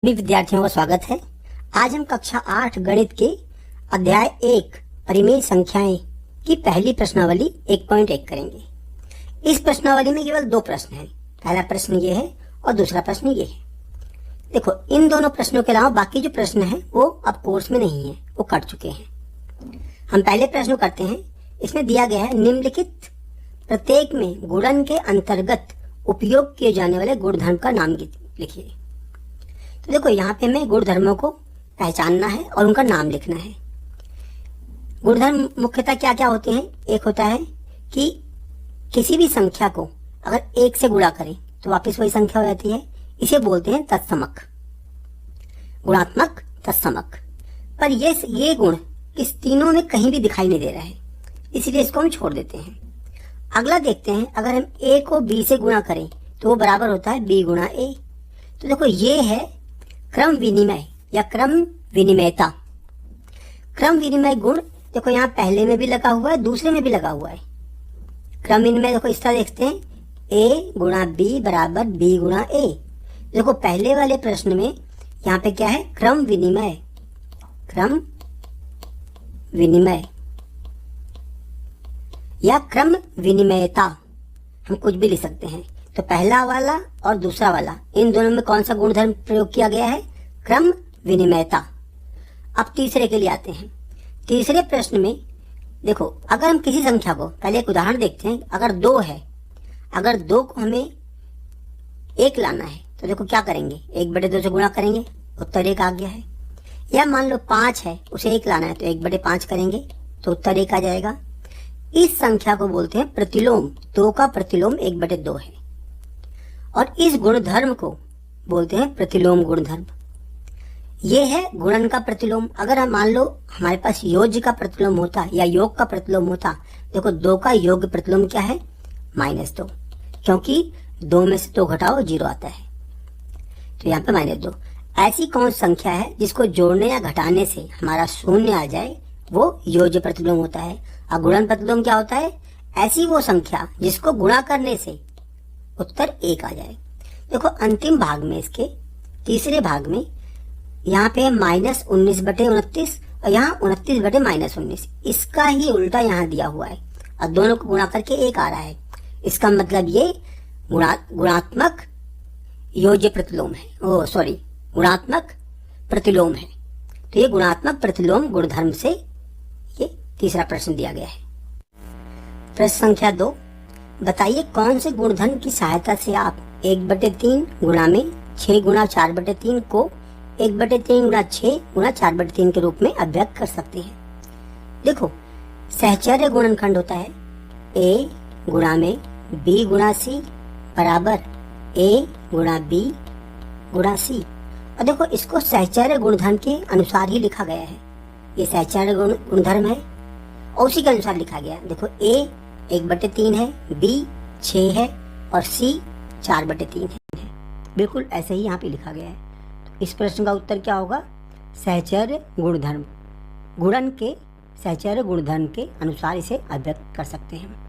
सभी विद्यार्थियों का स्वागत है। आज हम कक्षा 8 गणित के अध्याय 1 परिमेय संख्याएं की पहली प्रश्नावली 1.1 करेंगे। इस प्रश्नावली में केवल 2 प्रश्न हैं। पहला प्रश्न ये है और दूसरा प्रश्न ये है। देखो, इन दोनों प्रश्नों के अलावा बाकी जो प्रश्न हैं वो अब कोर्स में नहीं है, वो कट चुके हैं। हम पहले प्रश्न करते हैं। इसमें दिया गया है निम्नलिखित प्रत्येक में गुणन के अंतर्गत उपयोग किए जाने वाले गुणधर्म का नाम लिखिए। तो देखो, यहाँ पे हमें गुणधर्मों को पहचानना है और उनका नाम लिखना है। गुणधर्म मुख्यतः क्या क्या होते हैं? एक होता है कि किसी भी संख्या को अगर 1 से गुणा करें तो वापस वही संख्या हो जाती है। इसे बोलते हैं तत्समक, गुणात्मक तत्समक। पर ये गुण इस तीनों में कहीं भी दिखाई नहीं दे रहा है, इसलिए इसको हम छोड़ देते हैं। अगला देखते हैं, अगर हम a को b से गुणा करें तो वो बराबर होता है b गुणा a। तो देखो, ये है क्रम विनिमय या क्रम विनिमयता। क्रम विनिमय गुण देखो यहाँ पहले में भी लगा हुआ है, दूसरे में भी लगा हुआ है। क्रम विनिमय देखो इस तरह देखते हैं, a गुणा b बराबर b गुणा a। देखो पहले वाले प्रश्न में यहाँ पे क्या है? क्रम विनिमय, क्रम विनिमय या क्रम विनिमयता, हम कुछ भी लिख सकते हैं। तो पहला वाला और दूसरा वाला, इन दोनों में कौन सा गुणधर्म प्रयोग किया गया है? क्रम विनिमयता। अब तीसरे के लिए आते हैं। तीसरे प्रश्न में देखो, अगर हम किसी संख्या को, पहले एक उदाहरण देखते हैं। अगर 2 है, अगर 2 को हमें 1 लाना है तो देखो क्या करेंगे? 1/2 से गुणा करेंगे, उत्तर 1 आ गया है। या मान लो 5 है, उसे 1 लाना है तो 1/5 करेंगे तो उत्तर 1 आ जाएगा। इस संख्या को बोलते हैं प्रतिलोम। 2 का प्रतिलोम 1/2 है और इस गुणधर्म को बोलते हैं प्रतिलोम गुणधर्म। ये है गुणन का प्रतिलोम। अगर हम मान लो हमारे पास योज्य का प्रतिलोम होता या योग का प्रतिलोम होता, देखो 2 का योग प्रतिलोम क्या है? -2, क्योंकि 2 में से 2 घटाओ 0 आता है, तो यहाँ पे -2। ऐसी कौन संख्या है जिसको जोड़ने या घटाने से हमारा शून्य आ जाए? वो योज्य प्रतिलोम होता है। और गुणन प्रतिलोम क्या होता है? ऐसी वो संख्या जिसको गुणा करने से उत्तर 1 आ जाए। देखो अंतिम भाग में, इसके तीसरे भाग में यहाँ पे -19/29 और यहाँ 29/-19। इसका ही उल्टा यहाँ दिया हुआ है और दोनों को गुणा करके 1 आ रहा है। इसका मतलब ये गुणात्मक योज्य प्रतिलोम है, गुणात्मक प्रतिलोम है। तो ये गुणात्मक प्रतिलोम गुणधर्म से ये तीसरा प्रश्न दिया गया है। प्रश्न संख्या 2, बताइए कौन से गुणधर्म की सहायता से आप 1/3 गुणा में 6 गुणा 4/3 को 1/3 गुणा 6 गुणा 4/3 के रूप में अभिव्यक्त कर सकते हैं। देखो, सहचर्य गुणनखंड होता है a गुणा में b गुणा c बराबर a गुणा b गुणा c। और देखो, इसको सहचर्य गुणधर्म के अनुसार ही लिखा गया है। ये सहचर्य गुणधर्म है और उसी के अनुसार लिखा गया। देखो, a 1/3 है, b 6 है और c 4/3 है। बिल्कुल ऐसे ही यहाँ पे लिखा गया है। तो इस प्रश्न का उत्तर क्या होगा? सहचर्य गुणधर्म, गुणन के सहचर्य गुणधर्म के अनुसार इसे अभिव्यक्त कर सकते हैं।